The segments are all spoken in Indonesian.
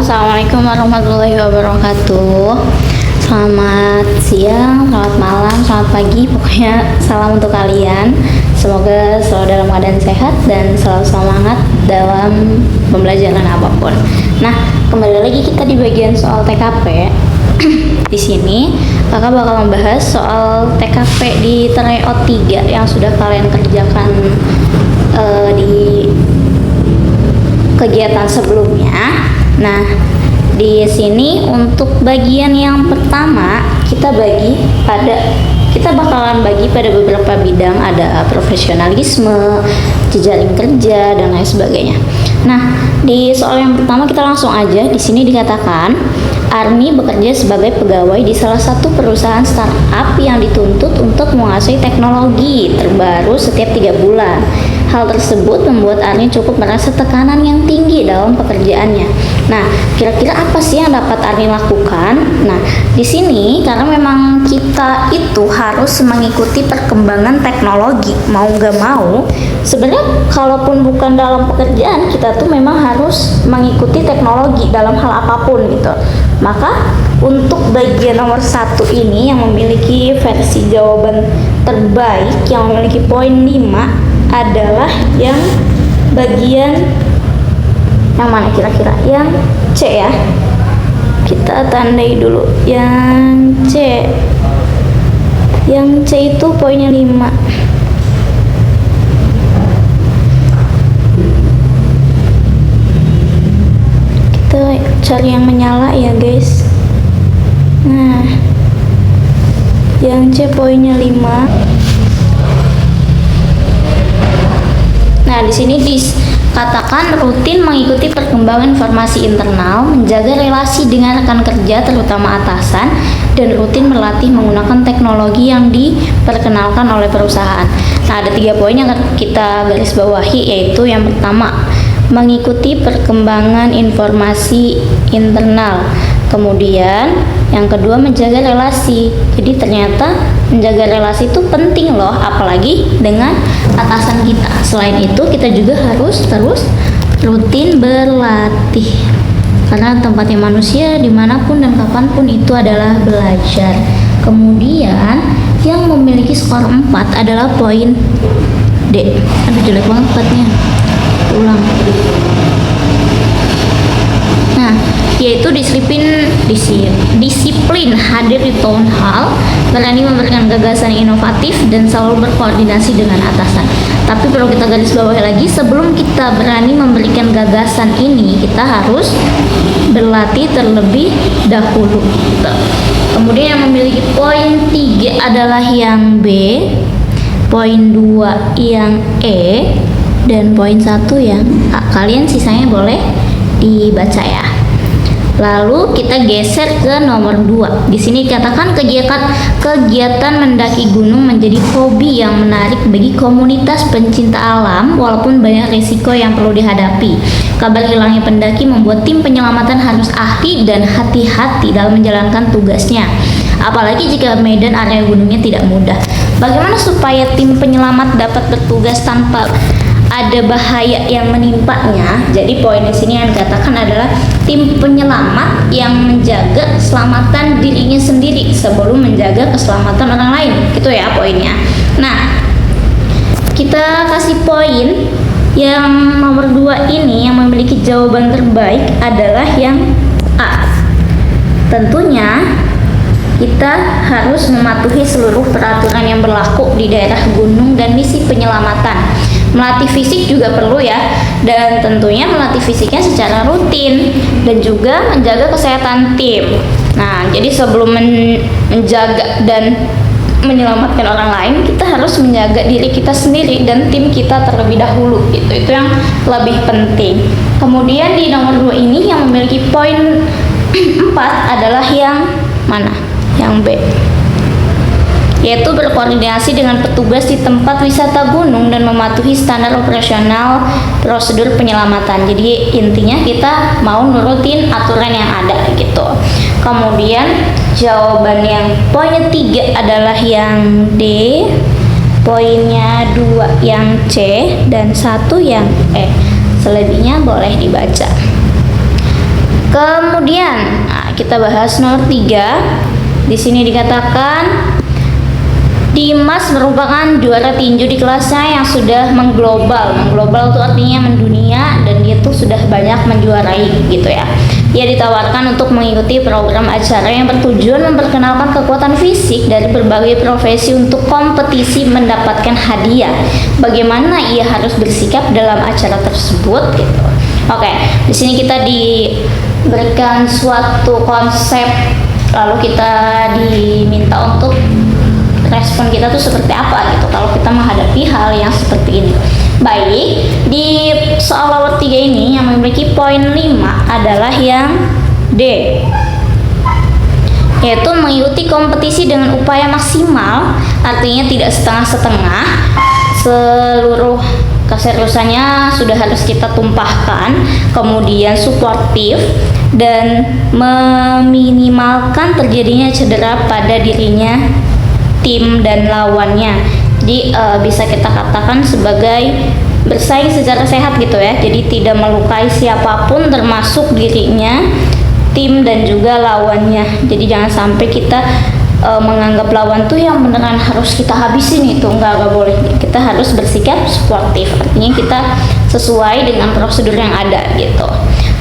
Assalamualaikum warahmatullahi wabarakatuh. Selamat siang, selamat malam, selamat pagi. Pokoknya salam untuk kalian. Semoga selalu dalam keadaan sehat dan selalu semangat dalam pembelajaran apapun. Nah, kembali lagi kita di bagian soal TKP. Di sini kakak bakal membahas soal TKP di tryout 3 yang sudah kalian kerjakan di kegiatan sebelumnya. Nah, di sini untuk bagian yang pertama kita bakalan bagi pada beberapa bidang, ada profesionalisme, jejaring kerja dan lain sebagainya. Nah, di soal yang pertama kita langsung aja. Di sini dikatakan Arni bekerja sebagai pegawai di salah satu perusahaan startup yang dituntut untuk menguasai teknologi terbaru setiap 3 bulan. Hal tersebut membuat Arni cukup merasa tekanan yang tinggi dalam pekerjaannya. Nah, kira-kira apa sih yang dapat Arni lakukan? Nah, di sini karena memang kita itu harus mengikuti perkembangan teknologi, mau gak mau. Sebenarnya kalaupun bukan dalam pekerjaan, kita tuh memang harus mengikuti teknologi dalam hal apapun gitu. Maka untuk bagian nomor 1 ini yang memiliki versi jawaban terbaik yang memiliki poin 5 adalah yang bagian yang mana kira-kira? Yang C ya. Kita tandai dulu yang C. Yang C itu poinnya 5. Kita cari yang menyala ya guys. Nah, yang C poinnya 5. Nah, di sini dikatakan rutin mengikuti perkembangan informasi internal, menjaga relasi dengan rekan kerja terutama atasan, dan rutin berlatih menggunakan teknologi yang diperkenalkan oleh perusahaan. Nah, ada 3 poin yang kita garis bawahi, yaitu yang pertama, mengikuti perkembangan informasi internal. Kemudian yang kedua, menjaga relasi. Jadi ternyata menjaga relasi itu penting loh, apalagi dengan atasan kita. Selain itu kita juga harus terus rutin berlatih, karena tempatnya manusia dimanapun dan kapanpun itu adalah belajar. Kemudian yang memiliki skor 4 adalah poin D. Aduh, jelek banget platnya. Ulang. Nah, yaitu disiplin hadir di town hall, berani memberikan gagasan inovatif, dan selalu berkoordinasi dengan atasan. Tapi perlu kita garis bawahi lagi, sebelum kita berani memberikan gagasan ini, kita harus berlatih terlebih dahulu. Kemudian yang memiliki poin 3 adalah yang B, poin 2 yang E, dan poin 1 yang A. Kalian sisanya boleh dibaca ya. Lalu kita geser ke nomor 2. Di sini dikatakan kegiatan mendaki gunung menjadi hobi yang menarik bagi komunitas pencinta alam, walaupun banyak risiko yang perlu dihadapi. Kabar hilangnya pendaki membuat tim penyelamatan harus ahli dan hati-hati dalam menjalankan tugasnya, apalagi jika medan area gunungnya tidak mudah. Bagaimana supaya tim penyelamat dapat bertugas tanpa ada bahaya yang menimpanya? Jadi poin di sini yang dikatakan adalah tim penyelamat yang menjaga keselamatan dirinya sendiri sebelum menjaga keselamatan orang lain. Gitu ya poinnya. Nah, kita kasih poin yang nomor 2 ini yang memiliki jawaban terbaik adalah yang A. Tentunya kita harus mematuhi seluruh peraturan yang berlaku di daerah gunung dan misi penyelamatan. Melatih fisik juga perlu ya, dan tentunya melatih fisiknya secara rutin dan juga menjaga kesehatan tim. Nah, jadi sebelum menjaga dan menyelamatkan orang lain, kita harus menjaga diri kita sendiri dan tim kita terlebih dahulu gitu. Itu yang lebih penting. Kemudian di nomor 2 ini yang memiliki poin 4 adalah yang mana? Yang B, yaitu berkoordinasi dengan petugas di tempat wisata gunung dan mematuhi standar operasional prosedur penyelamatan. Jadi intinya kita mau nurutin aturan yang ada gitu. Kemudian jawaban yang poinnya 3 adalah yang D, poinnya 2 yang C, dan 1 yang E. Selebihnya boleh dibaca. Kemudian kita bahas nomor 3. Di sini dikatakan Dimas merupakan juara tinju di kelasnya yang sudah mengglobal. Mengglobal itu artinya mendunia, dan dia tuh sudah banyak menjuarai gitu ya. Dia ditawarkan untuk mengikuti program acara yang bertujuan memperkenalkan kekuatan fisik dari berbagai profesi untuk kompetisi mendapatkan hadiah. Bagaimana ia harus bersikap dalam acara tersebut gitu. Oke, di sini kita diberikan suatu konsep, lalu kita diminta untuk respon kita tuh seperti apa gitu kalau kita menghadapi hal yang seperti ini. Baik, di soal nomor 3 ini yang memiliki poin 5 adalah yang D, yaitu mengikuti kompetisi dengan upaya maksimal, artinya tidak setengah-setengah. Seluruh keseriusannya sudah harus kita tumpahkan, kemudian suportif dan meminimalkan terjadinya cedera pada dirinya, tim dan lawannya. Jadi bisa kita katakan sebagai bersaing secara sehat gitu ya. Jadi tidak melukai siapapun termasuk dirinya, tim dan juga lawannya. Jadi jangan sampai kita menganggap lawan tuh yang beneran harus kita habisin, itu enggak boleh. Kita harus bersikap sportif, artinya kita sesuai dengan prosedur yang ada gitu.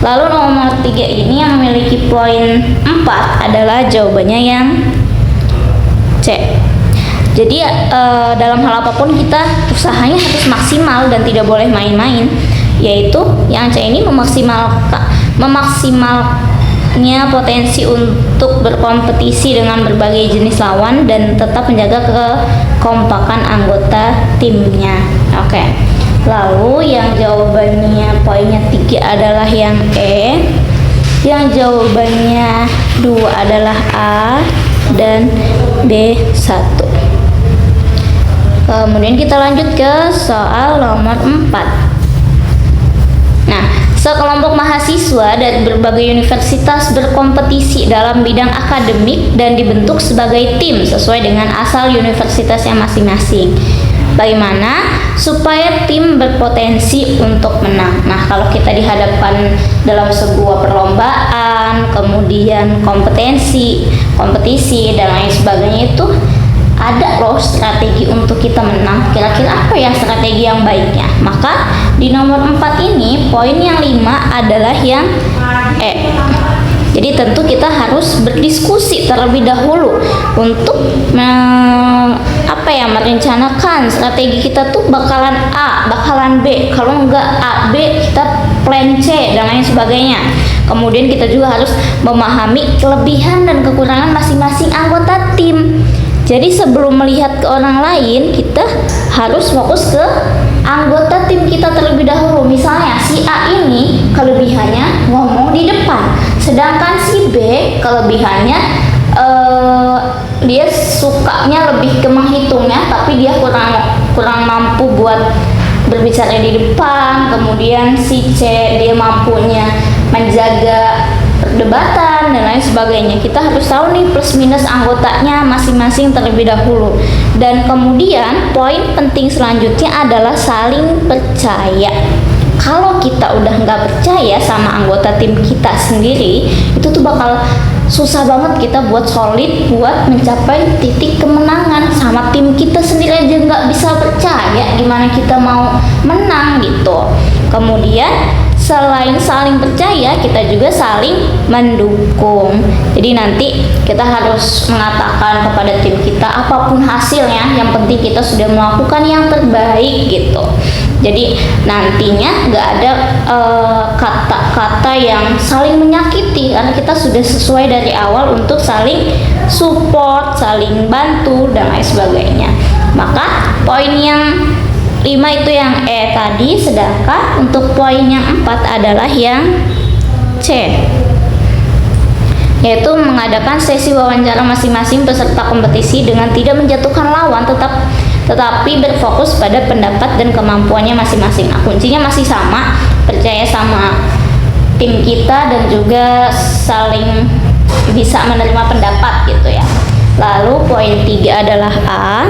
Lalu nomor 3 ini yang memiliki poin 4 adalah jawabannya yang C. Jadi dalam hal apapun kita usahanya harus maksimal dan tidak boleh main-main, yaitu yang C ini memaksimalnya potensi untuk berkompetisi dengan berbagai jenis lawan dan tetap menjaga kekompakan anggota timnya. Oke. Lalu yang jawabannya poinnya 3 adalah yang E, yang jawabannya 2 adalah A dan B1. Kemudian kita lanjut ke soal nomor 4. Nah, sekelompok mahasiswa dari berbagai universitas berkompetisi dalam bidang akademik dan dibentuk sebagai tim sesuai dengan asal universitasnya masing-masing. Bagaimana supaya tim berpotensi untuk menang? Nah, kalau kita dihadapkan dalam sebuah perlombaan, kemudian kompetisi dan lain sebagainya, itu ada loh strategi untuk kita menang. Kira-kira apa ya strategi yang baiknya? Maka di nomor 4 ini poin yang 5 adalah yang E. Jadi tentu kita harus berdiskusi terlebih dahulu untuk merencanakan strategi kita tuh bakalan A, bakalan B. Kalau enggak A, B, kita plan C dan lain sebagainya. Kemudian kita juga harus memahami kelebihan dan kekurangan masing-masing anggota tim. Jadi sebelum melihat ke orang lain, kita harus fokus ke anggota tim kita terlebih dahulu. Misalnya si A ini kelebihannya ngomong di depan, sedangkan si B kelebihannya dia sukanya lebih ke menghitungnya, tapi dia kurang mampu buat berbicara di depan. Kemudian si C dia mampunya menjaga perdebatan dan lain sebagainya. Kita harus tahu nih plus minus anggotanya masing-masing terlebih dahulu. Dan kemudian poin penting selanjutnya adalah saling percaya. Kalau kita udah nggak percaya sama anggota tim kita sendiri, itu tuh bakal susah banget kita buat solid buat mencapai titik kemenangan. Sama tim kita sendiri aja nggak bisa percaya, gimana kita mau menang gitu. Kemudian selain saling percaya, kita juga saling mendukung. Jadi nanti kita harus mengatakan kepada tim kita apapun hasilnya, yang penting kita sudah melakukan yang terbaik gitu. Jadi nantinya nggak ada kata-kata yang saling menyakiti, karena kita sudah sesuai dari awal untuk saling support, saling bantu dan lain sebagainya. Maka poin yang 5 itu yang E tadi, sedangkan untuk poin yang 4 adalah yang C, yaitu mengadakan sesi wawancara masing-masing peserta kompetisi dengan tidak menjatuhkan lawan, tetapi berfokus pada pendapat dan kemampuannya masing-masing. Nah, kuncinya masih sama, percaya sama tim kita dan juga saling bisa menerima pendapat gitu ya. Lalu poin 3 adalah A,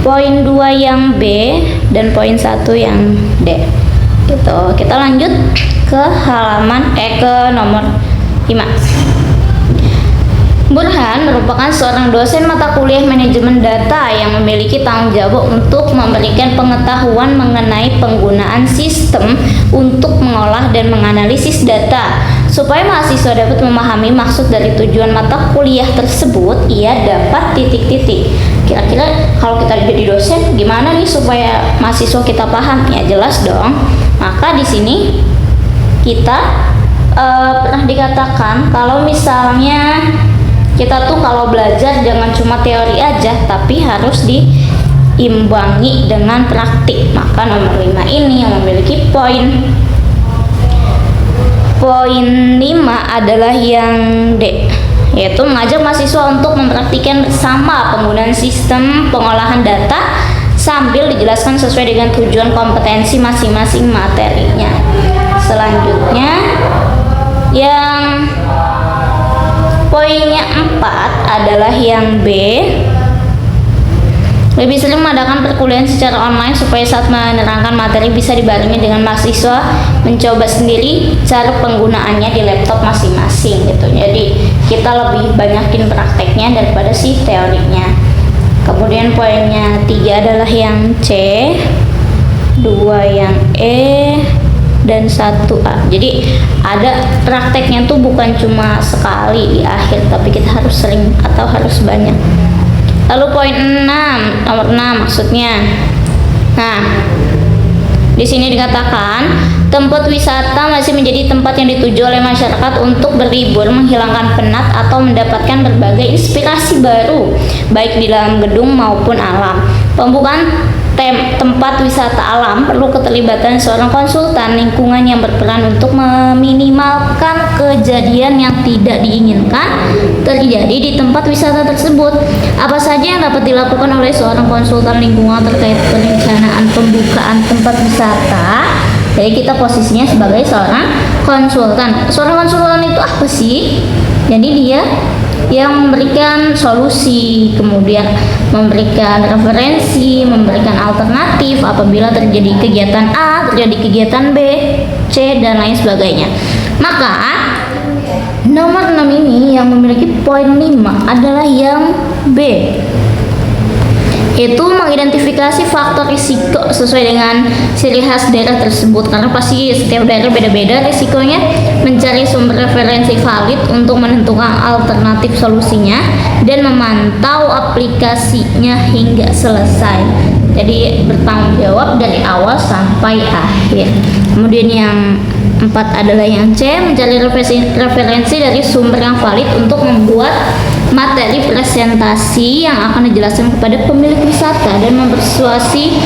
poin 2 yang B, dan poin 1 yang D. Gitu. Kita lanjut ke ke nomor 5. Burhan merupakan seorang dosen mata kuliah manajemen data yang memiliki tanggung jawab untuk memberikan pengetahuan mengenai penggunaan sistem untuk mengolah dan menganalisis data. Supaya mahasiswa dapat memahami maksud dari tujuan mata kuliah tersebut, ia dapat titik-titik. Kira-kira kalau kita jadi dosen, gimana nih supaya mahasiswa kita paham? Ya jelas dong. Maka di sini kita pernah dikatakan kalau misalnya kita tuh kalau belajar jangan cuma teori aja, tapi harus diimbangi dengan praktik. Maka nomor 5 ini yang memiliki poin 5 adalah yang D, yaitu mengajak mahasiswa untuk mempraktikkan bersama penggunaan sistem pengolahan data sambil dijelaskan sesuai dengan tujuan kompetensi masing-masing materinya. Selanjutnya yang poinnya 4 adalah yang B, lebih sering mengadakan perkuliahan secara online supaya saat menerangkan materi bisa dibarengi dengan mahasiswa mencoba sendiri cara penggunaannya di laptop masing-masing gitu. Jadi kita lebih banyakin prakteknya daripada si teorinya. Kemudian poinnya 3 adalah yang C, 2 yang E, dan 1A. Jadi ada prakteknya tuh bukan cuma sekali di akhir, tapi kita harus sering atau harus banyak. Lalu poin 6, nomor 6 maksudnya. Nah, di sini dikatakan tempat wisata masih menjadi tempat yang dituju oleh masyarakat untuk berlibur, menghilangkan penat atau mendapatkan berbagai inspirasi baru, baik di dalam gedung maupun alam. Pembukaan tempat wisata alam perlu keterlibatan seorang konsultan lingkungan yang berperan untuk meminimalkan kejadian yang tidak diinginkan terjadi di tempat wisata tersebut. Apa saja yang dapat dilakukan oleh seorang konsultan lingkungan terkait perencanaan pembukaan tempat wisata? Jadi kita posisinya sebagai seorang konsultan. Seorang konsultan itu apa sih? Jadi dia yang memberikan solusi, kemudian memberikan referensi, memberikan alternatif apabila terjadi kegiatan A, terjadi kegiatan B, C, dan lain sebagainya. Maka nomor 6 ini yang memiliki poin 5 adalah yang B, yaitu mengidentifikasi faktor risiko sesuai dengan ciri khas daerah tersebut, karena pasti setiap daerah beda-beda risikonya. Mencari sumber referensi valid untuk menentukan alternatif solusinya dan memantau aplikasinya hingga selesai. Jadi bertanggung jawab dari awal sampai akhir. Kemudian yang 4 adalah yang C, mencari referensi dari sumber yang valid untuk membuat materi presentasi yang akan dijelaskan kepada pemilik wisata dan mempersuasi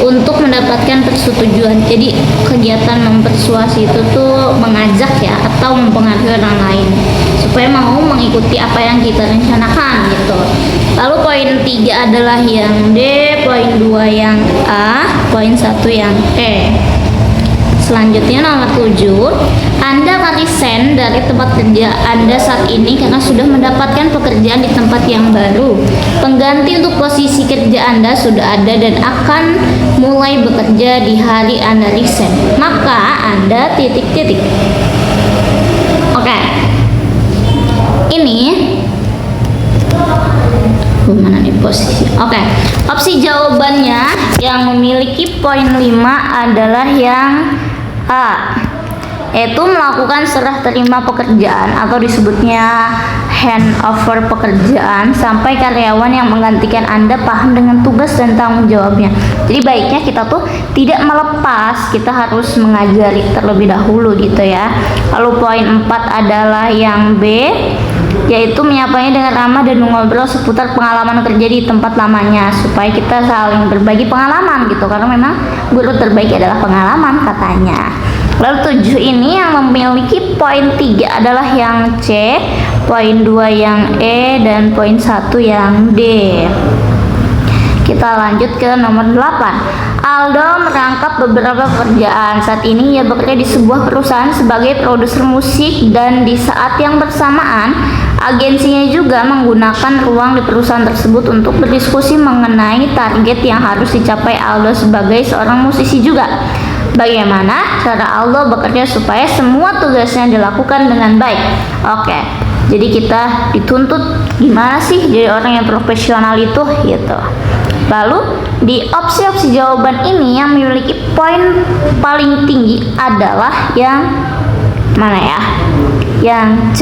untuk mendapatkan persetujuan. Jadi kegiatan mempersuasi itu tuh mengajak ya atau mempengaruhi orang lain supaya mau mengikuti apa yang kita rencanakan gitu. Lalu poin 3 adalah yang D, poin 2 yang A, poin 1 yang E. Selanjutnya nomor 7, Anda akan resign dari tempat kerja Anda saat ini karena sudah mendapatkan pekerjaan di tempat yang baru. Pengganti untuk posisi kerja Anda sudah ada dan akan mulai bekerja di hari Anda resign. Maka Anda titik-titik. Oke. Ini mana nih posisi? Oke. Opsi jawabannya yang memiliki poin 5 adalah yang A, yaitu melakukan serah terima pekerjaan atau disebutnya handover pekerjaan sampai karyawan yang menggantikan Anda paham dengan tugas dan tanggung jawabnya. Jadi baiknya kita tuh tidak melepas, kita harus mengajari terlebih dahulu gitu ya. Lalu poin 4 adalah yang B, yaitu menyapanya dengan ramah dan mengobrol seputar pengalaman kerja di tempat lamanya supaya kita saling berbagi pengalaman gitu, karena memang guru terbaik adalah pengalaman katanya. Lalu 7 ini yang memiliki poin 3 adalah yang C, poin 2 yang E, dan poin 1 yang D. Kita lanjut ke nomor 8. Aldo merangkap beberapa pekerjaan. Saat ini ia bekerja di sebuah perusahaan sebagai produser musik dan di saat yang bersamaan agensinya juga menggunakan ruang di perusahaan tersebut untuk berdiskusi mengenai target yang harus dicapai Aldo sebagai seorang musisi juga. Bagaimana cara Allah bekerja supaya semua tugasnya dilakukan dengan baik? Oke, jadi kita dituntut gimana sih jadi orang yang profesional itu gitu. Lalu di opsi-opsi jawaban ini yang memiliki poin paling tinggi adalah yang mana ya? Yang C,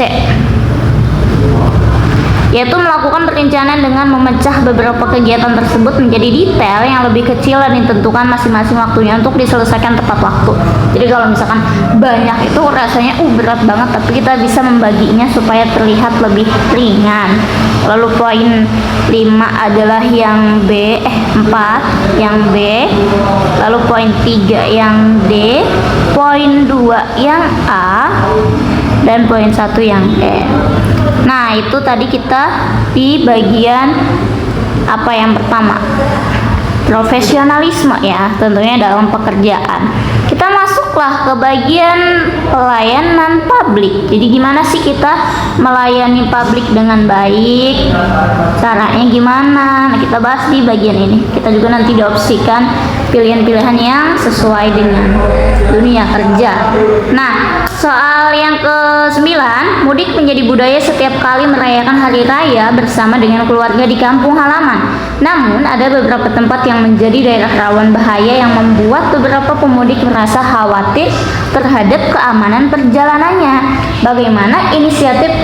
yaitu melakukan perencanaan dengan memecah beberapa kegiatan tersebut menjadi detail yang lebih kecil dan ditentukan masing-masing waktunya untuk diselesaikan tepat waktu. Jadi kalau misalkan banyak itu rasanya berat banget, tapi kita bisa membaginya supaya terlihat lebih ringan. Lalu poin 5 adalah yang B, 4 yang B, lalu poin 3 yang D, poin 2 yang A, dan poin 1 yang E. Nah, itu tadi kita di bagian apa yang pertama, profesionalisme ya, tentunya dalam pekerjaan. Kita masuklah ke bagian pelayanan publik. Jadi gimana sih kita melayani publik dengan baik? Caranya gimana? Nah, kita bahas di bagian ini. Kita juga nanti diopsikan pilihan-pilihan yang sesuai dengan dunia kerja. Nah, soal yang ke-9, mudik menjadi budaya setiap kali merayakan hari raya bersama dengan keluarga di kampung halaman. Namun, ada beberapa tempat yang menjadi daerah rawan bahaya yang membuat beberapa pemudik merasa khawatir terhadap keamanan perjalanannya. Bagaimana inisiatif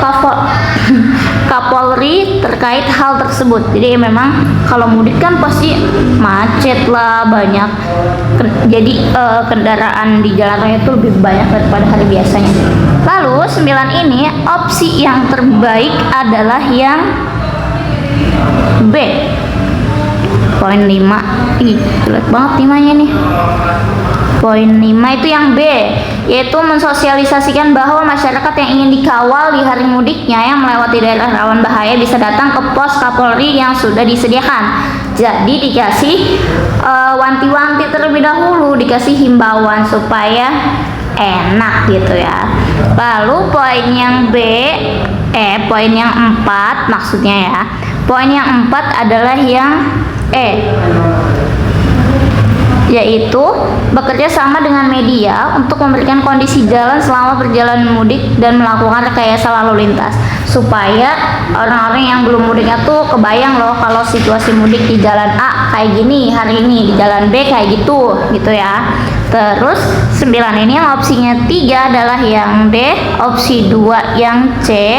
Kapolri terkait hal tersebut? Jadi memang kalau mudik kan pasti macet lah, banyak jadi kendaraan di jalan raya itu lebih banyak daripada hari biasanya. Lalu 9 ini opsi yang terbaik adalah yang B, poin 5. Ih, jelek banget 5-nya nih. Poin 5 itu yang B, yaitu mensosialisasikan bahwa masyarakat yang ingin dikawal di hari mudiknya yang melewati daerah rawan bahaya bisa datang ke pos Kapolri yang sudah disediakan. Jadi dikasih wanti-wanti terlebih dahulu, dikasih himbauan supaya enak gitu ya. Lalu poin yang B, poin yang 4 maksudnya ya. Poin yang 4 adalah yang E, yaitu bekerja sama dengan media untuk memberikan kondisi jalan selama perjalanan mudik dan melakukan rekayasa lalu lintas supaya orang-orang yang belum mudiknya tuh kebayang loh kalau situasi mudik di jalan A kayak gini hari ini, di jalan B kayak gitu ya. Terus 9 ini yang opsinya 3 adalah yang D, opsi 2 yang C,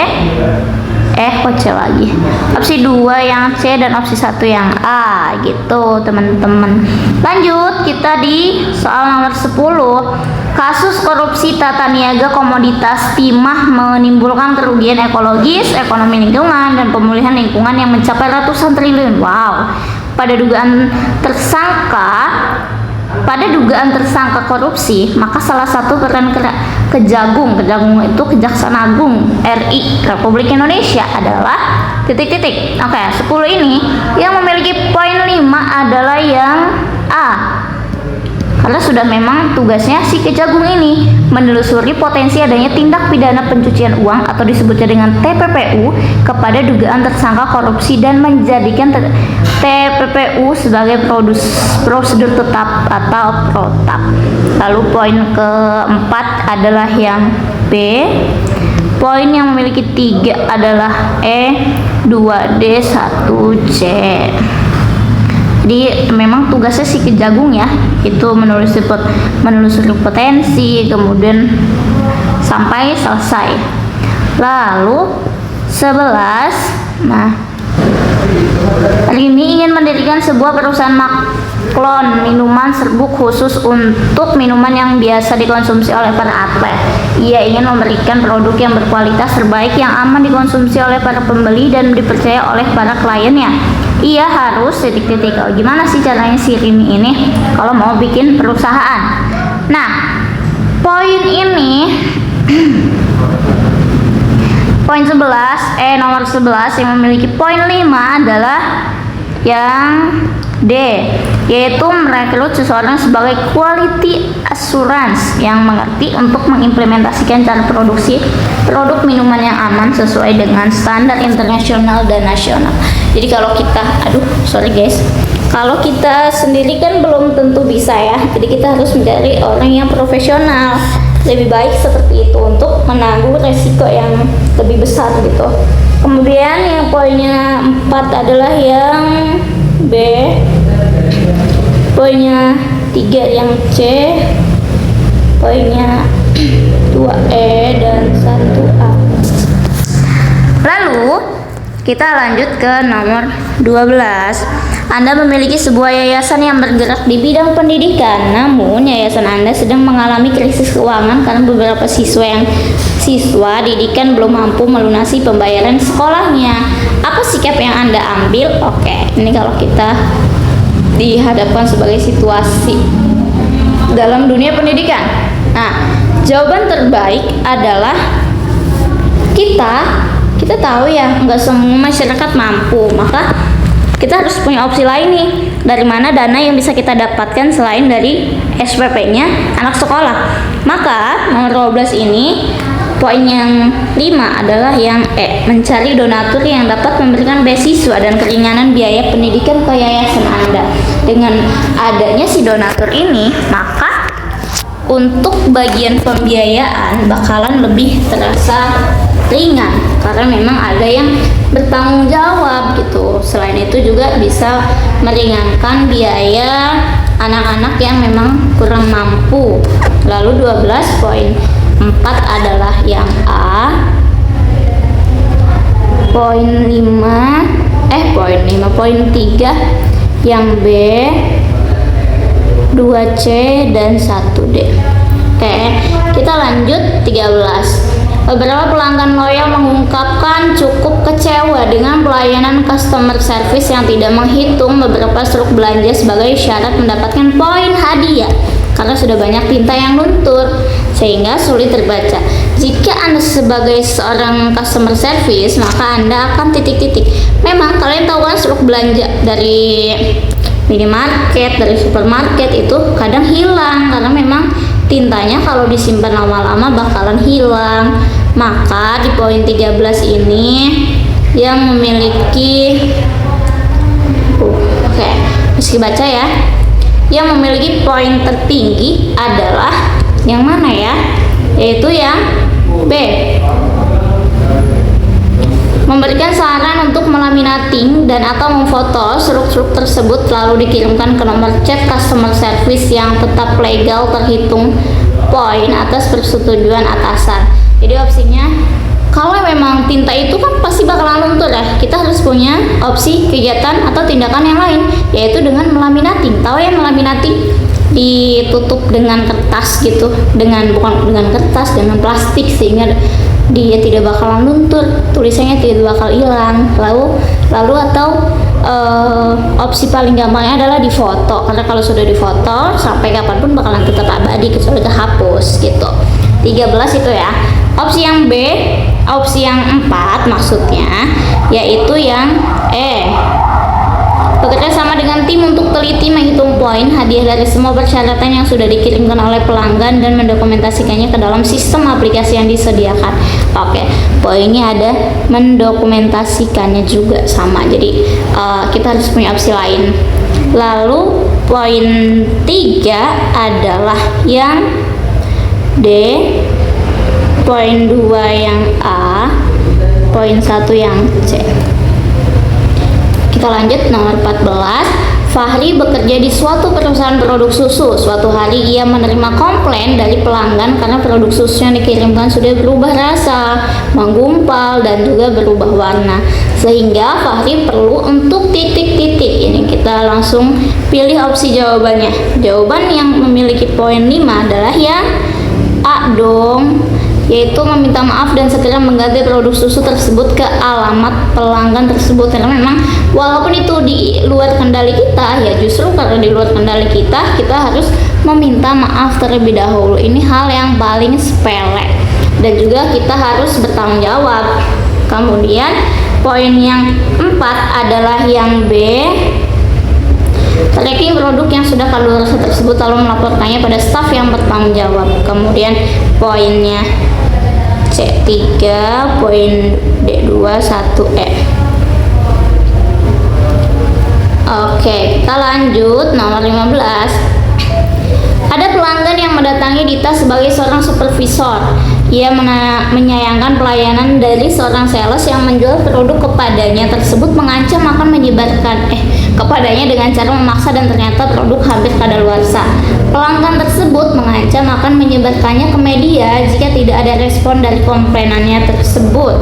kok C lagi, opsi 2 yang C dan opsi 1 yang A gitu teman-teman. Lanjut kita di soal nomor 10. Kasus korupsi tata niaga komoditas timah menimbulkan kerugian ekologis, ekonomi lingkungan, dan pemulihan lingkungan yang mencapai ratusan triliun. Wow. Pada dugaan tersangka korupsi, maka salah satu peran Kejagung itu Kejaksaan Agung RI Republik Indonesia adalah titik-titik. Oke, 10 ini yang memiliki poin 5 adalah yang A. Karena sudah memang tugasnya si Kejagung ini menelusuri potensi adanya tindak pidana pencucian uang atau disebutnya dengan TPPU kepada dugaan tersangka korupsi dan menjadikan TPPU sebagai prosedur tetap atau protap. Lalu poin keempat adalah yang B. Poin yang memiliki 3 adalah E, 2D, 1C. Jadi memang tugasnya si Kejagung ya, itu menelusuri potensi kemudian sampai selesai. Lalu 11, nah hari ini ingin mendirikan sebuah perusahaan maklon minuman serbuk khusus untuk minuman yang biasa dikonsumsi oleh para atlet. Ia ingin memberikan produk yang berkualitas terbaik yang aman dikonsumsi oleh para pembeli dan dipercaya oleh para kliennya. Ia harus titik-titik. Gimana sih caranya si Rini ini kalau mau bikin perusahaan? Nah, poin ini poin 11, nomor 11 yang memiliki poin 5 adalah yang D, yaitu merekrut seseorang sebagai quality assurance yang mengerti untuk mengimplementasikan cara produksi produk minuman yang aman sesuai dengan standar internasional dan nasional. Jadi kalau kita, Kalau kita sendiri kan belum tentu bisa ya, jadi kita harus mencari orang yang profesional. Lebih baik seperti itu untuk menanggung resiko yang lebih besar gitu. Kemudian yang poinnya 4 adalah yang B, poinnya 3 yang C, poinnya 2E dan 1A. Lalu kita lanjut ke nomor 12. Anda memiliki sebuah yayasan yang bergerak di bidang pendidikan, namun yayasan Anda sedang mengalami krisis keuangan karena beberapa siswa didikan belum mampu melunasi pembayaran sekolahnya. Apa sikap yang Anda ambil? Oke, ini kalau kita dihadapkan sebagai situasi dalam dunia pendidikan. Nah, jawaban terbaik adalah kita tahu ya, nggak semua masyarakat mampu, maka kita harus punya opsi lain nih. Dari mana dana yang bisa kita dapatkan selain dari SPP-nya anak sekolah? Maka nomor 12 ini poin yang 5 adalah yang E, mencari donatur yang dapat memberikan beasiswa dan keringanan biaya pendidikan ke yayasan Anda. Dengan adanya si donatur ini, maka untuk bagian pembiayaan bakalan lebih terasa ringan karena memang ada yang bertanggung jawab gitu. Selain itu juga bisa meringankan biaya anak-anak yang memang kurang mampu. Lalu 12 poin 4 adalah yang A, poin 3 yang B, 2C dan 1D. Oke, kita lanjut 13. Beberapa pelanggan loyal mengungkapkan cukup kecewa dengan pelayanan customer service yang tidak menghitung beberapa struk belanja sebagai syarat mendapatkan poin hadiah karena sudah banyak tinta yang luntur sehingga sulit terbaca. Jika Anda sebagai seorang customer service, maka Anda akan titik-titik. Memang kalian tahu kan struk belanja dari minimarket, dari supermarket itu kadang hilang karena memang tintanya kalau disimpan lama-lama bakalan hilang. Maka di poin 13 ini yang memiliki meski baca ya, yang memiliki poin tertinggi adalah yang mana ya? Yaitu yang B, memberikan saran untuk melaminating dan atau memfoto struk-struk tersebut lalu dikirimkan ke nomor chat customer service yang tetap legal terhitung poin atas persetujuan atasan. Jadi opsinya, kalau memang tinta itu kan pasti bakalan luntur ya, kita harus punya opsi kegiatan atau tindakan yang lain, yaitu dengan melaminating. Tahu ya melaminating? Ditutup dengan kertas gitu, bukan dengan kertas, dengan plastik sehingga dia tidak bakalan luntur, tulisannya tidak bakal hilang. Lalu atau opsi paling gampangnya adalah difoto, karena kalau sudah difoto sampai kapanpun bakalan tetap abadi kecuali kehapus gitu. 13 itu ya. Opsi yang B, opsi yang 4 maksudnya, yaitu yang E, bekerja sama dengan tim untuk teliti menghitung poin hadiah dari semua persyaratan yang sudah dikirimkan oleh pelanggan dan mendokumentasikannya ke dalam sistem aplikasi yang disediakan. Oke, poinnya ada mendokumentasikannya juga sama, jadi kita harus punya opsi lain. Lalu poin 3 adalah yang D, poin 2 yang A, poin 1 yang C. Kita lanjut nomor 14. Fahri bekerja di suatu perusahaan produk susu. Suatu hari ia menerima komplain dari pelanggan karena produk susu yang dikirimkan sudah berubah rasa, menggumpal, dan juga berubah warna. Sehingga Fahri perlu untuk titik-titik. Ini kita langsung pilih opsi jawabannya. Jawaban yang memiliki poin 5 adalah yang A dong, yaitu meminta maaf dan segera mengganti produk susu tersebut ke alamat pelanggan tersebut. Karena memang walaupun itu di luar kendali kita, ya justru karena di luar kendali kita harus meminta maaf terlebih dahulu. Ini hal yang paling sepele dan juga kita harus bertanggung jawab. Kemudian poin yang 4 adalah yang B, tracking produk yang sudah kadaluarsa tersebut lalu melaporkannya pada staf yang bertanggung jawab. Kemudian poinnya C3, poin D2, 1E. Oke, kita lanjut nomor 15. Ada pelanggan yang mendatangi Dita sebagai seorang supervisor. Ia menyayangkan pelayanan dari seorang sales yang menjual produk kepadanya tersebut mengancam akan menyebarkan kepadanya dengan cara memaksa dan ternyata produk hampir kadaluarsa. Pelanggan tersebut mengancam akan menyebarkannya ke media jika tidak ada respon dari komplainannya tersebut.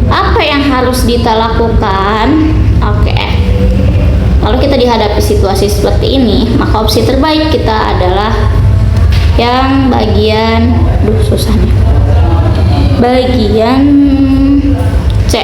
Apa yang harus Dita lakukan? Oke. Kalau kita dihadapi situasi seperti ini, maka opsi terbaik kita adalah yang bagian susahnya. Bagian C.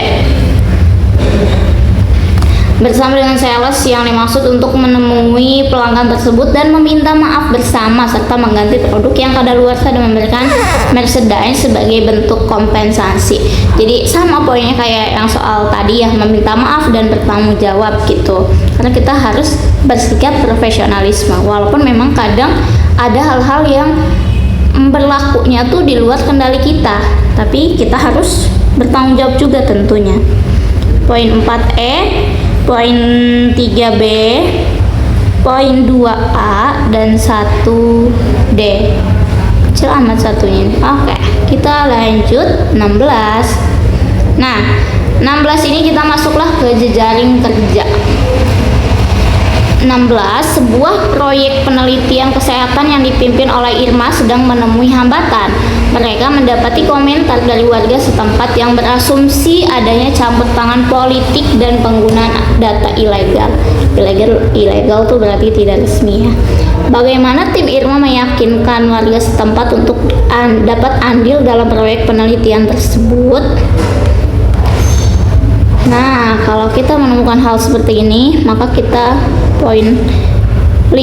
Bersama dengan sales yang dimaksud untuk menemui pelanggan tersebut dan meminta maaf bersama serta mengganti produk yang kadaluarsa dan memberikan merchandise sebagai bentuk kompensasi. Jadi sama poinnya kayak yang soal tadi ya, meminta maaf dan bertanggung jawab gitu. Karena kita harus bersikap profesionalisme walaupun memang kadang ada hal-hal yang berlakunya tuh di luar kendali kita, tapi kita harus bertanggung jawab juga tentunya. Poin 4E, poin 3B, poin 2A, dan 1D. Kecil amat satunya. Oke, kita lanjut 16. Nah, 16 ini kita masuklah ke jejaring kerja. 16, sebuah proyek penelitian kesehatan yang dipimpin oleh Irma sedang menemui hambatan. Mereka mendapati komentar dari warga setempat yang berasumsi adanya campur tangan politik dan penggunaan data ilegal. Ilegal tuh berarti tidak resmi ya. Bagaimana tim Irma meyakinkan warga setempat untuk dapat andil dalam proyek penelitian tersebut? Nah, kalau kita menemukan hal seperti ini, maka kita poin 5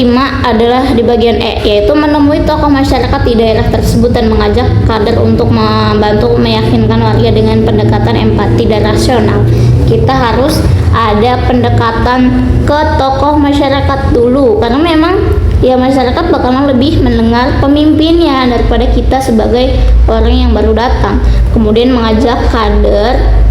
adalah di bagian E, yaitu menemui tokoh masyarakat di daerah tersebut dan mengajak kader untuk membantu meyakinkan warga dengan pendekatan empati dan rasional. Kita harus ada pendekatan ke tokoh masyarakat dulu, karena memang ya masyarakat bakalan lebih mendengar pemimpinnya daripada kita sebagai orang yang baru datang. Kemudian mengajak kader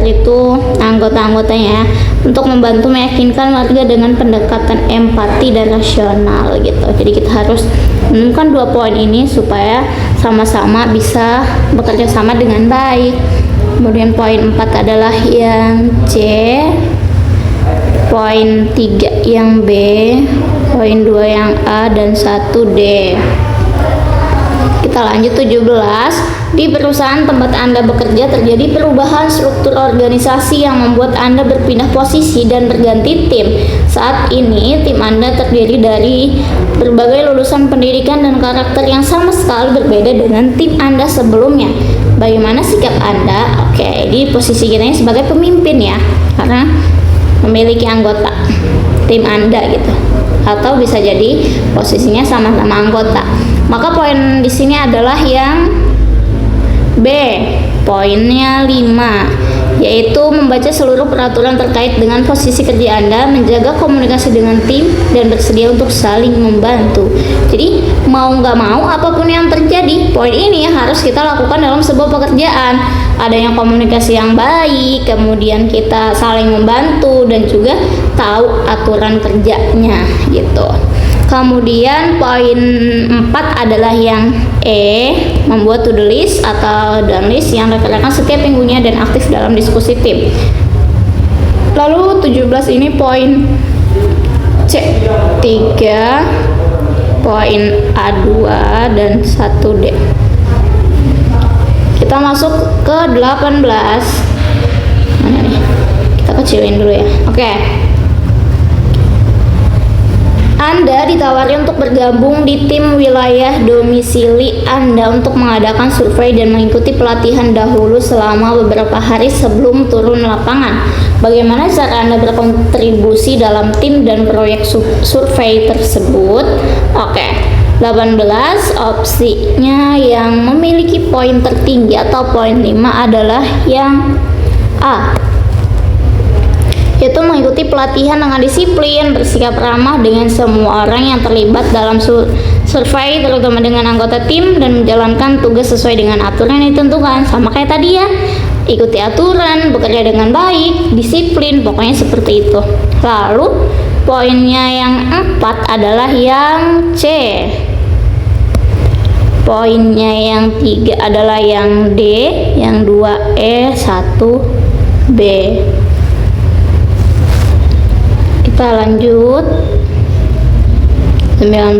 itu anggota-anggotanya untuk membantu meyakinkan warga dengan pendekatan empati dan rasional gitu. Jadi kita harus menemukan 2 poin ini supaya sama-sama bisa bekerja sama dengan baik. Kemudian poin 4 adalah yang C, poin 3 yang B, poin 2 yang A, dan 1D. Kita lanjut 17. Di perusahaan tempat Anda bekerja terjadi perubahan struktur organisasi yang membuat Anda berpindah posisi dan berganti tim. Saat ini tim Anda terdiri dari berbagai lulusan pendidikan dan karakter yang sama sekali berbeda dengan tim Anda sebelumnya. Bagaimana sikap Anda? Oke, di posisi kita sebagai pemimpin ya, karena memiliki anggota tim Anda gitu. Atau bisa jadi posisinya sama-sama anggota. Maka poin di sini adalah yang B, poinnya 5, yaitu membaca seluruh peraturan terkait dengan posisi kerja Anda, menjaga komunikasi dengan tim, dan bersedia untuk saling membantu. Jadi mau nggak mau apapun yang terjadi, poin ini harus kita lakukan dalam sebuah pekerjaan. Adanya komunikasi yang baik, kemudian kita saling membantu, dan juga tahu aturan kerjanya gitu. Kemudian poin 4 adalah yang E, membuat to-do list atau done list yang rekan-rekan setiap minggunya dan aktif dalam diskusi tim. Lalu 17 ini poin C, 3, poin A2, dan 1D. Kita masuk ke 18. Mana nih? Kita kecilin dulu ya. Oke. Anda ditawari untuk bergabung di tim wilayah domisili Anda untuk mengadakan survei dan mengikuti pelatihan dahulu selama beberapa hari sebelum turun lapangan. Bagaimana cara Anda berkontribusi dalam tim dan proyek survei tersebut? Oke. 18 opsinya yang memiliki poin tertinggi atau poin 5 adalah yang A, yaitu mengikuti pelatihan dengan disiplin, bersikap ramah dengan semua orang yang terlibat dalam survei, terutama dengan anggota tim, dan menjalankan tugas sesuai dengan aturan yang ditentukan. Sama kayak tadi ya, ikuti aturan, bekerja dengan baik, disiplin, pokoknya seperti itu. Lalu poinnya yang 4 adalah yang C. Poinnya yang 3 adalah yang D, yang 2E, 1B. Kita lanjut. 19.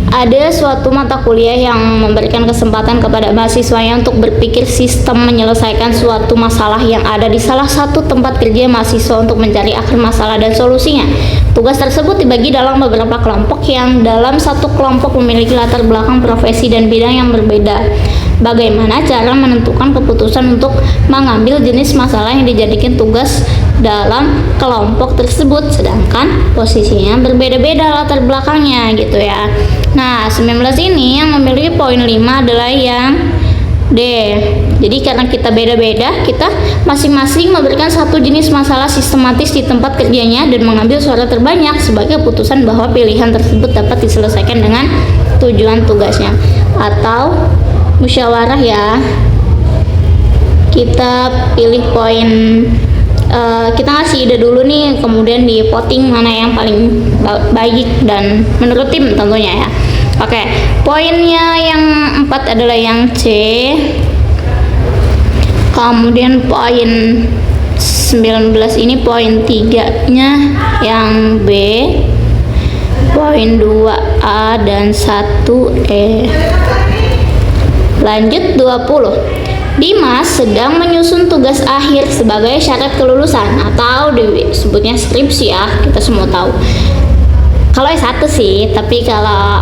Ada suatu mata kuliah yang memberikan kesempatan kepada mahasiswanya untuk berpikir sistem menyelesaikan suatu masalah yang ada di salah satu tempat kerja mahasiswa untuk mencari akar masalah dan solusinya. Tugas tersebut dibagi dalam beberapa kelompok yang dalam satu kelompok memiliki latar belakang profesi dan bidang yang berbeda. Bagaimana cara menentukan keputusan untuk mengambil jenis masalah yang dijadikan tugas dalam kelompok tersebut, sedangkan posisinya berbeda-beda latar belakangnya gitu ya. Nah, 19 ini yang memiliki poin 5 adalah yang D. Jadi karena kita beda-beda, kita masing-masing memberikan satu jenis masalah sistematis di tempat kerjanya dan mengambil suara terbanyak sebagai keputusan bahwa pilihan tersebut dapat diselesaikan dengan tujuan tugasnya. Atau musyawarah ya. Kita pilih poin, kita ngasih ide dulu nih, kemudian di voting mana yang paling baik dan menurut tim tentunya ya. Oke, poinnya yang 4 adalah yang C. Kemudian poin 19 ini poin 3-nya yang B. Poin 2A dan 1E. Lanjut 20. Dimas sedang menyusun tugas akhir sebagai syarat kelulusan atau disebutnya skripsi ya, kita semua tahu. Kalau S1 sih, tapi kalau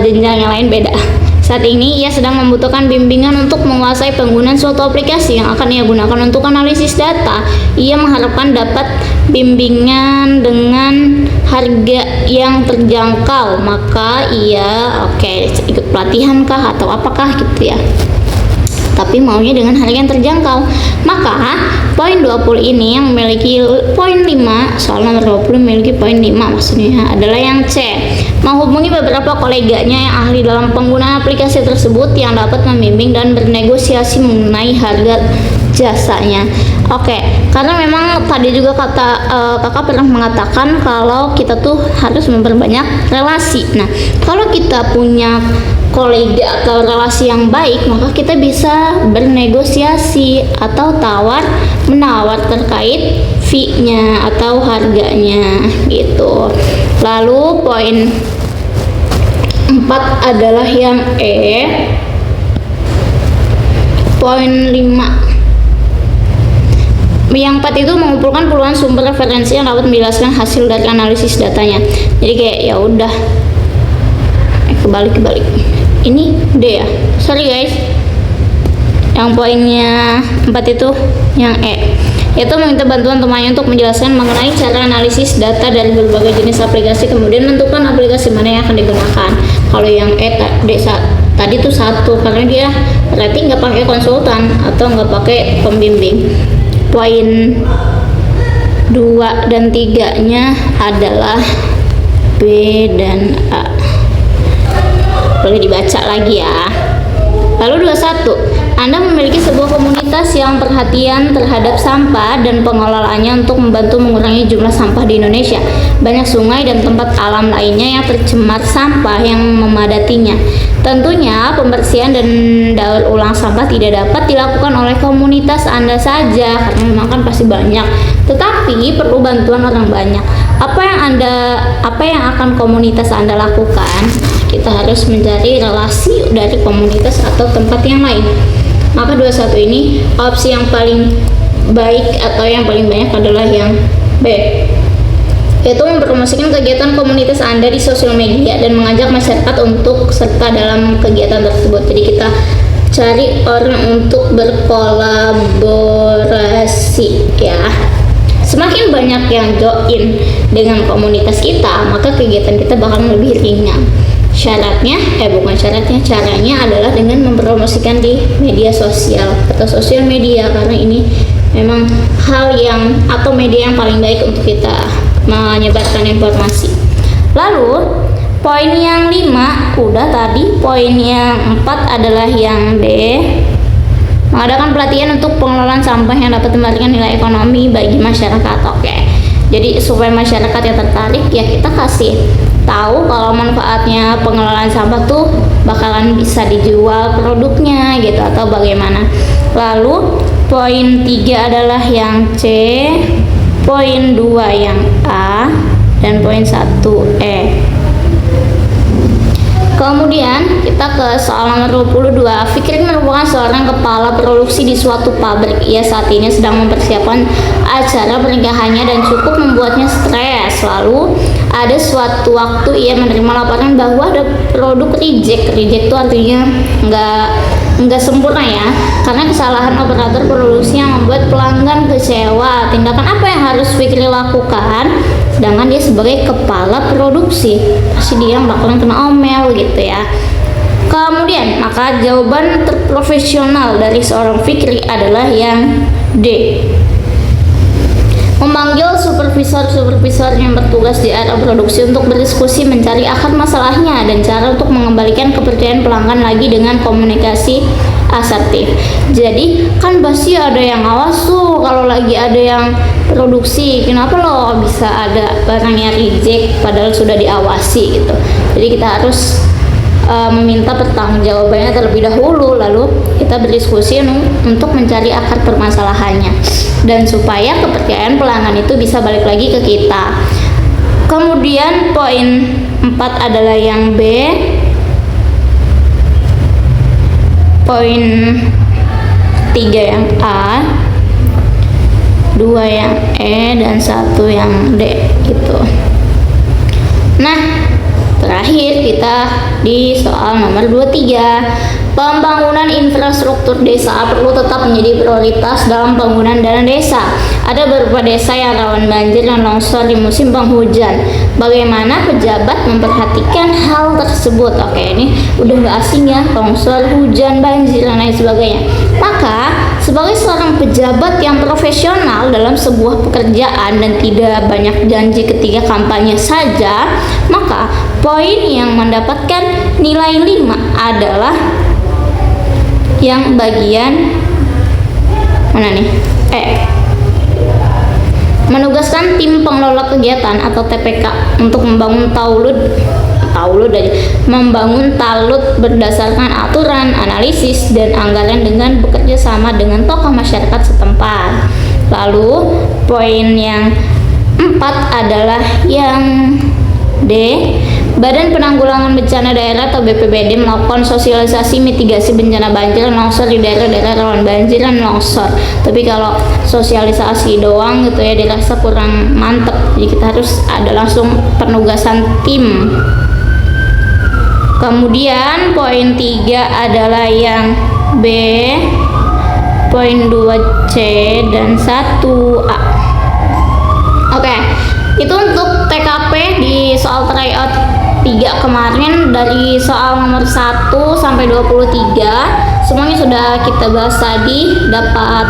jenjang yang lain beda. Saat ini ia sedang membutuhkan bimbingan untuk menguasai penggunaan suatu aplikasi yang akan ia gunakan untuk analisis data. Ia mengharapkan dapat bimbingan dengan harga yang terjangkau. Maka ia ikut pelatihan kah atau apakah gitu ya. Tapi maunya dengan harga yang terjangkau. Maka poin 20 ini yang memiliki poin 5, soal nomor 20 memiliki poin 5 maksudnya adalah yang C. Menghubungi beberapa koleganya yang ahli dalam penggunaan aplikasi tersebut yang dapat membimbing dan bernegosiasi mengenai harga jasanya. Karena memang tadi juga kakak pernah mengatakan kalau kita tuh harus memperbanyak relasi. Nah, kalau kita punya kolega atau relasi yang baik, maka kita bisa bernegosiasi atau tawar-menawar terkait fee-nya atau harganya gitu. Lalu poin 4 adalah yang E. Poin 5. Yang 4 itu mengumpulkan puluhan sumber referensi yang dapat menjelaskan hasil dari analisis datanya. Jadi kayak ya udah kebalik. Ini D ya. Sorry guys. Yang poinnya 4 itu yang E. Yaitu meminta bantuan temannya untuk menjelaskan mengenai cara analisis data dari berbagai jenis aplikasi, kemudian menentukan aplikasi mana yang akan digunakan. Kalau yang E tadi tuh 1 karena dia berarti nggak pakai konsultan atau nggak pakai pembimbing. Poin 2 dan 3-nya adalah B dan A. Boleh dibaca lagi ya. Lalu 21. Anda memiliki sebuah komunitas yang perhatian terhadap sampah dan pengelolaannya untuk membantu mengurangi jumlah sampah di Indonesia. Banyak sungai dan tempat alam lainnya yang tercemar sampah yang memadatinya. Tentunya pembersihan dan daur ulang sampah tidak dapat dilakukan oleh komunitas Anda saja karena memang kan pasti banyak. Tetapi perlu bantuan orang banyak. Apa yang akan komunitas Anda lakukan? Kita harus mencari relasi dari komunitas atau tempat yang lain. Maka 21 ini opsi yang paling baik atau yang paling banyak adalah yang B, yaitu mempromosikan kegiatan komunitas Anda di sosial media dan mengajak masyarakat untuk serta dalam kegiatan tersebut. Jadi kita cari orang untuk berkolaborasi ya. Semakin banyak yang join dengan komunitas kita, maka kegiatan kita bakal lebih ringan. Caranya adalah dengan mempromosikan di media sosial atau sosial media, karena ini memang hal yang atau media yang paling baik untuk kita menyebarkan informasi. Lalu poin yang 5 udah tadi, poin yang 4 adalah yang D. Mengadakan pelatihan untuk pengelolaan sampah yang dapat memberikan nilai ekonomi bagi masyarakat. Oke. Jadi supaya masyarakat yang tertarik, ya kita kasih tahu kalau manfaatnya pengelolaan sampah tuh bakalan bisa dijual produknya gitu atau bagaimana. Lalu poin 3 adalah yang C, poin 2 yang A, dan poin 1 E. Kemudian kita ke soal nomor 22. Fikri merupakan seorang kepala produksi di suatu pabrik. Ia saat ini sedang mempersiapkan acara pernikahannya dan cukup membuatnya stres. Lalu ada suatu waktu ia menerima laporan bahwa ada produk reject. Reject itu artinya nggak sempurna ya, karena kesalahan operator produksi yang membuat pelanggan kecewa. Tindakan apa yang harus Fikri lakukan? Sedangkan dia sebagai kepala produksi, pasti dia bakalan kena omel gitu ya. Kemudian maka jawaban terprofesional dari seorang Fikri adalah yang D. Memanggil supervisor yang bertugas di area produksi untuk berdiskusi mencari akar masalahnya dan cara untuk mengembalikan kepercayaan pelanggan lagi dengan komunikasi asertif. Jadi kan pasti ada yang awas tuh kalau lagi ada yang produksi, kenapa lo bisa ada barangnya reject padahal sudah diawasi gitu. Jadi kita harus meminta pertanggungjawabannya terlebih dahulu, lalu kita berdiskusi untuk mencari akar permasalahannya dan supaya kepercayaan pelanggan itu bisa balik lagi ke kita. Kemudian poin 4 adalah yang B, poin 3 yang A, 2 yang E, dan 1 yang D gitu. Nah, terakhir kita di soal nomor 23. Pembangunan infrastruktur desa perlu tetap menjadi prioritas dalam penggunaan dana desa. Ada beberapa desa yang rawan banjir dan longsor di musim penghujan. Bagaimana pejabat memperhatikan hal tersebut? Oke, ini udah gak asing ya, longsor, hujan, banjir, dan lain sebagainya. Maka sebagai seorang pejabat yang profesional dalam sebuah pekerjaan dan tidak banyak janji ketika kampanye saja, maka poin yang mendapatkan nilai 5 adalah yang bagian mana nih? Menugaskan tim pengelola kegiatan atau TPK untuk membangun membangun talut berdasarkan aturan, analisis, dan anggaran dengan bekerja sama dengan tokoh masyarakat setempat. Lalu poin yang 4 adalah yang D. Badan Penanggulangan Bencana Daerah atau BPBD melakukan sosialisasi mitigasi bencana banjir dan longsor di daerah-daerah rawan banjir dan longsor. Tapi kalau sosialisasi doang gitu ya dirasa kurang mantep. Jadi kita harus ada langsung penugasan tim. Kemudian poin 3 adalah yang B, poin 2 C, dan 1 A. Oke, itu untuk TKP di soal tryout 3 kemarin. Dari soal nomor 1 sampai 23 semuanya sudah kita bahas tadi, dapat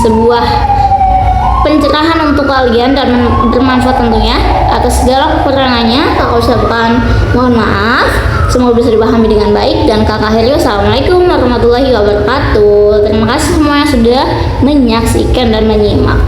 sebuah pencerahan untuk kalian dan bermanfaat tentunya. Atas segala kekurangannya kakak ucapkan mohon maaf, semoga bisa dipahami dengan baik, dan kakak akhiri wassalamualaikum warahmatullahi wabarakatuh. Terima kasih semua yang sudah menyaksikan dan menyimak.